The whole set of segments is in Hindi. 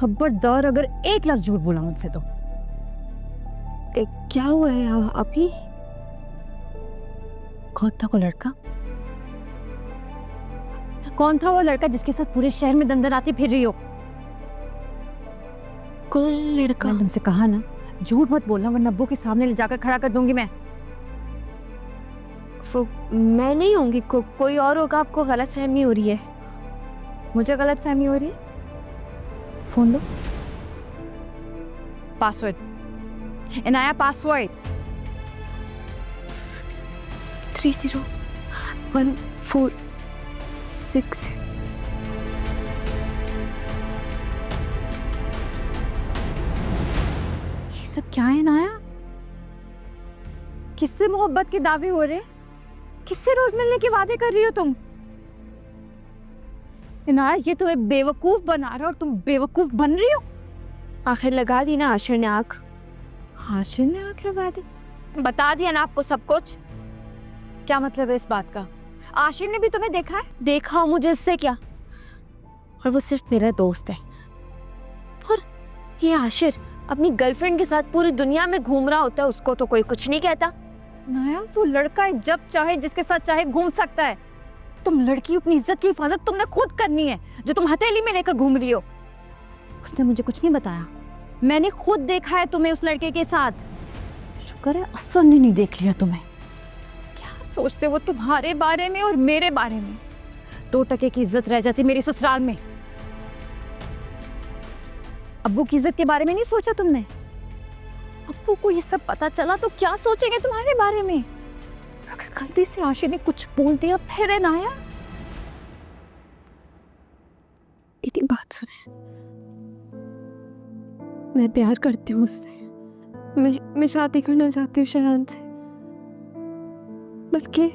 खबरदार अगर एक लफ्ज झूठ बोला मुझसे तो। क्या हुआ है अभी? कौन था वो लड़का? कौन था वो लड़का जिसके साथ पूरे शहर में दंदनाती फिर रही हो? कौन लड़का? मैंने तुमसे कहा ना, झूठ मत बोलना वरना अब्बू के सामने ले जाकर खड़ा कर दूंगी मैं। वो मैं नहीं होंगी, कोई और होगा। आपको गलतफहमी हो रही है। मुझे गलतफहमी हो रही है? फोन दो। Password Inaya, password 30146। ये सब क्या है नाया? किससे मोहब्बत के दावे हो रहे? किससे रोज मिलने के वादे कर रही हो तुम? इनाया ये तुम्हें बेवकूफ बना रहा है और तुम बेवकूफ बन रही हो। आखिर लगा दी ना आशिर ने आँख। आशिर ने आँख लगा दी? बता दिया ना आपको सब कुछ। क्या मतलब है इस बात का? आशिर ने भी तुम्हें देखा है? देखा हो मुझे, इससे क्या? और वो सिर्फ मेरा दोस्त है। और ये आशिर अपनी गर्लफ्रेंड के साथ पूरी दुनिया में घूम रहा होता है, उसको तो कोई कुछ नहीं कहता। नाया वो लड़का है, जब चाहे जिसके साथ चाहे घूम सकता है। तुम लड़की अपनी इज्जत की हिफाजत तुमने खुद करनी है, जो तुम हथेली में लेकर घूम रही हो। उसने मुझे कुछ नहीं बताया, मैंने खुद देखा है तुम्हें उस लड़के के साथ। शुक्र है असल ने नहीं देख लिया तुम्हें। क्या सोचते वो तुम्हारे बारे में और मेरे बारे में? 2% की इज्जत रह जाती मेरी ससुराल में। अब्बू की इज्जत के बारे में नहीं सोचा तुमने? अब्बू को ये सब पता चला तो क्या सोचेंगे तुम्हारे बारे में? अगर गलती से आशिर ने कुछ बोल दिया फिर है नाया। मेरी बात सुने, मैं प्यार करती हूँ उससे। मैं शादी करना चाहती हूँ शयान से। बल्कि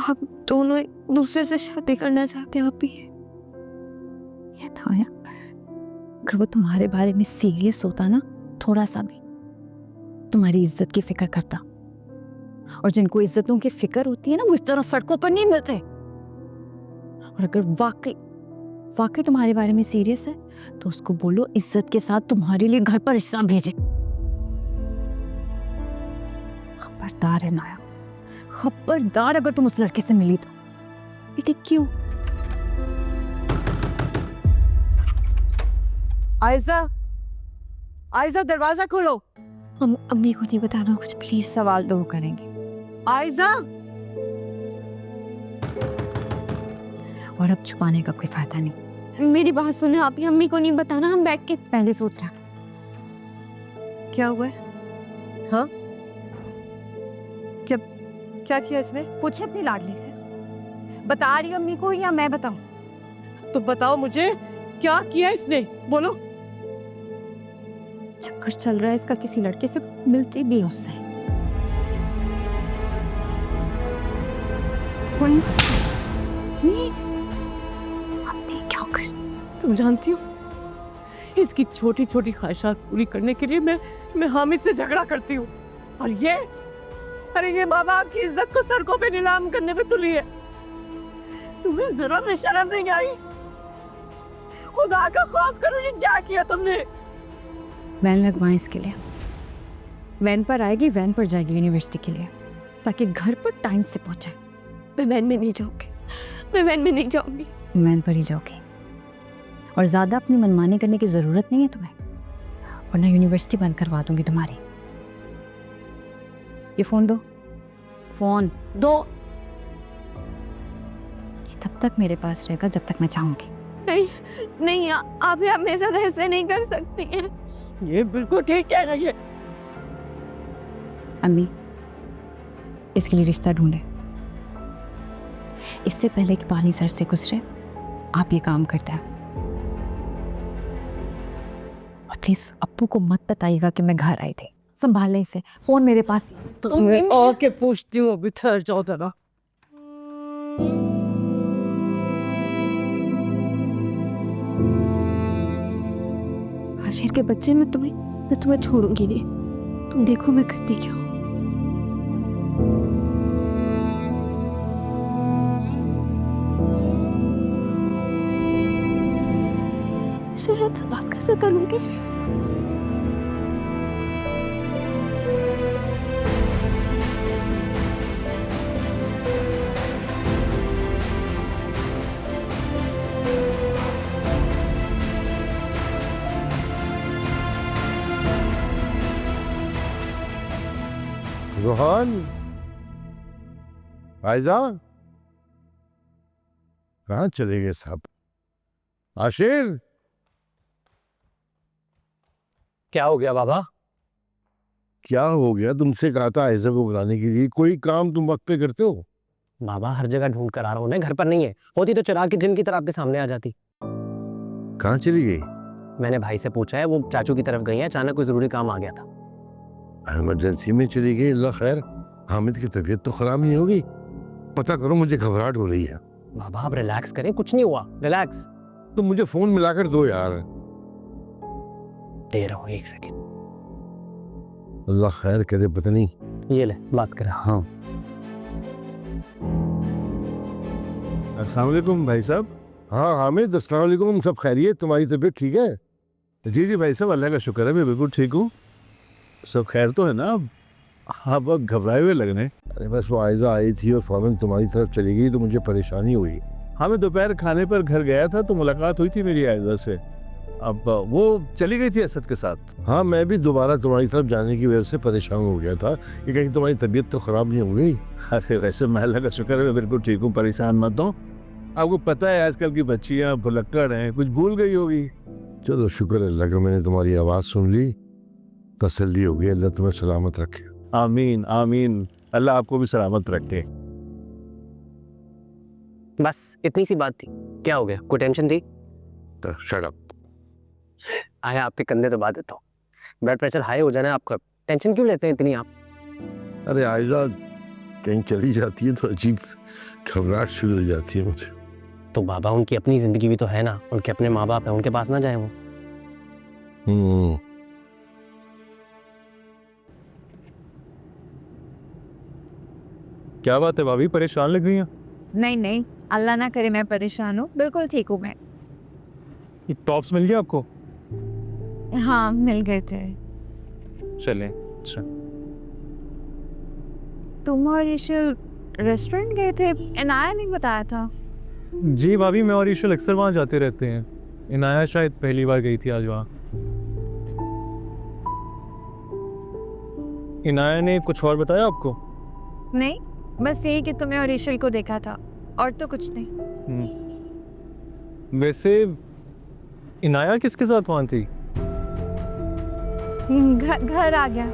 आप दोनों एक दूसरे से शादी करना चाहते हैं। आप ही ये नाया, अगर वो तुम्हारे बारे में सीरियस होता ना, थोड़ा सा भी, तुम्हारी इज्जत की फिक्र करता। और जिनको इज्जतों की फिक्र होती है ना, वो इस तरह सड़कों पर नहीं मिलते। और अगर वाकई तुम्हारे बारे में सीरियस है तो उसको बोलो इज्जत के साथ तुम्हारे लिए घर पर रिश्ता भेजे। खबरदार है नाया, खबरदार अगर तुम उस लड़के से मिली तो। दीदी क्यों? आयजा, आयजा दरवाजा खोलो। अम्मी को नहीं बताना कुछ प्लीज। सवाल तो वो करेंगे। आयजा, और अब छुपाने का कोई फायदा नहीं। मेरी बात सुने, आप ही अम्मी को नहीं बताना। हम बैठ के पहले सोच रहा। क्या हुआ है? हाँ, क्या क्या किया इसने? पूछे अपनी लाडली से। बता रही अम्मी को या मैं बताऊं? तो बताओ मुझे, क्या किया इसने? बोलो। चक्कर चल रहा है इसका किसी लड़के से, मिलती भी उससे। क्या कर? तुम जानती हो, इसकी छोटी छोटी ख्वाहिशात पूरी करने के लिए मैं हामिद से झगड़ा करती हूँ। और ये, अरे ये माँ बाप की इज्जत को सड़कों पे नीलाम करने में तुली है। तुम्हें जरा भी शर्म नहीं आई? खुदा का खौफ करो, ये क्या किया तुमने? वैन लगवाएं इसके लिए। वैन पर आएगी, वैन पर जाएगी यूनिवर्सिटी के लिए, ताकि घर पर टाइम से पहुंचे। मैं वैन में नहीं जाऊंगी, मैं वैन में नहीं जाऊंगी। वैन पर ही जाओगी। और ज्यादा अपनी मनमानी करने की जरूरत नहीं है तुम्हें, वरना यूनिवर्सिटी बंद करवा दूंगी तुम्हारी। ये फोन दो, फोन दो। ये तब तक मेरे पास रहेगा जब तक मैं चाहूंगी। नहीं नहीं, आप मेरे साथ ऐसे नहीं कर सकती हैं। ये बिल्कुल ठीक कह रही है। अम्मी, इसके लिए रिश्ता ढूंढे। इससे पहले कि पानी सर से गुजरे, आप ये काम करते हैं। और प्लीज अप्पू को मत बताइएगा कि मैं घर आई थी। संभाल लें इसे, फोन मेरे पास। मैं आके पूछती हूँ, अभी ठहर जाओ जरा। आशिर के बच्चे, मैं तुम्हें छोड़ूंगी नहीं। तुम देखो मैं करती क्या हूँ। शायद इज्जत से बात कैसे करूंगी? रोहन, भाईजान, कहाँ चले गए साहब? आशिर, क्या हो गया बाबा? क्या हो गया? तुमसे कहा था आयजा को बुलाने के लिए। कोई काम तुम वक्त पे करते हो? बाबा हर जगह ढूंढ कर आ रहा हूँ, घर पर नहीं है। होती तो चिराग की जिन की तरह आपके सामने आ जाती। कहाँ चली गई? मैंने भाई से पूछा है, वो चाचू की तरफ गई है, अचानक कोई जरूरी काम आ गया था। इमरजेंसी में चली गई? अल्लाह खैर। हामिद की तबीयत तो खराब नहीं होगी? पता करो, मुझे घबराहट हो रही है। बाबा आप रिलैक्स करें, कुछ नहीं हुआ, रिलैक्स। तो मुझे फोन मिलाकर दो यार। दे रहा हूँ, एक सेकंड। अल्लाह खैर करे, पता नहीं। ये ले, बात करें। हाँ, अस्सलाम वालेकुम भाई साहब। हाँ हामिद, अस्सलाम वालेकुम। सब खैरियत? तुम्हारी तबीयत ठीक है? जी जी भाई साहब, अल्लाह का शुक्र है, मैं बिल्कुल ठीक हूँ। सब खैर तो है ना? आप अब घबराए हुए लग रहे हैं। अरे बस वो आयजा आई थी और फौरन तुम्हारी तरफ चली गई तो मुझे परेशानी हुई। हाँ, मैं दोपहर खाने पर घर गया था तो मुलाकात हुई थी मेरी आयजा से। अब वो चली गई थी असद के साथ। हाँ, मैं भी दोबारा तुम्हारी तरफ जाने की वजह से परेशान हो गया था कि कहीं तुम्हारी तबीयत तो खराब नहीं हो गई। अरे वैसे मैं अल्लाह का शुक्र है, मैं बिल्कुल ठीक हूँ, परेशान मत हो। आपको पता है आजकल की बच्चियाँ भुलक्कड़ हैं, कुछ भूल गई होगी। चलो शुक्र है अल्लाह का, मैंने तुम्हारी आवाज़ सुन ली, तसल्ली हो गई। अल्लाह तुम्हें सलामत रखे। आमीन आमीन, अल्लाह आपको भी सलामत रखे। बस इतनी सी बात थी। क्या हो गया? कोई टेंशन थी? Shut up. आया आपके कंधे तो बात देता हूँ। ब्लड प्रेशर हाई हो जाना आपका, टेंशन क्यों लेते हैं इतनी आप? अरे आयजा कहीं चली जाती है तो अजीब घबराहट शुरू हो जाती है मुझे। तो बाबा उनकी अपनी जिंदगी भी तो है ना, उनके अपने माँ बाप हैं, उनके पास ना जाए वो। क्या बात है भाभी, परेशान लग रही हैं? नहीं नहीं, अल्लाह ना करे मैं परेशान हूँ, बिल्कुल ठीक हूँ मैं। ये टॉप्स मिल गया आपको? हाँ मिल गए थे। चलें। अच्छा, तुम और ईशल रेस्टोरेंट गए थे, इनाया नहीं बताया था। जी भाभी, मैं और ईशल अक्सर वहाँ जाते रहते हैं। इनाया शायद पहली बार गई थी आज वहाँ। इनाया ने कुछ और बताया आपको? नहीं, बस यही कि तुम्हें और ईशल को देखा था, और तो कुछ नहीं। वैसे इनाया किसके साथ वहाँ थी? घर आ गया।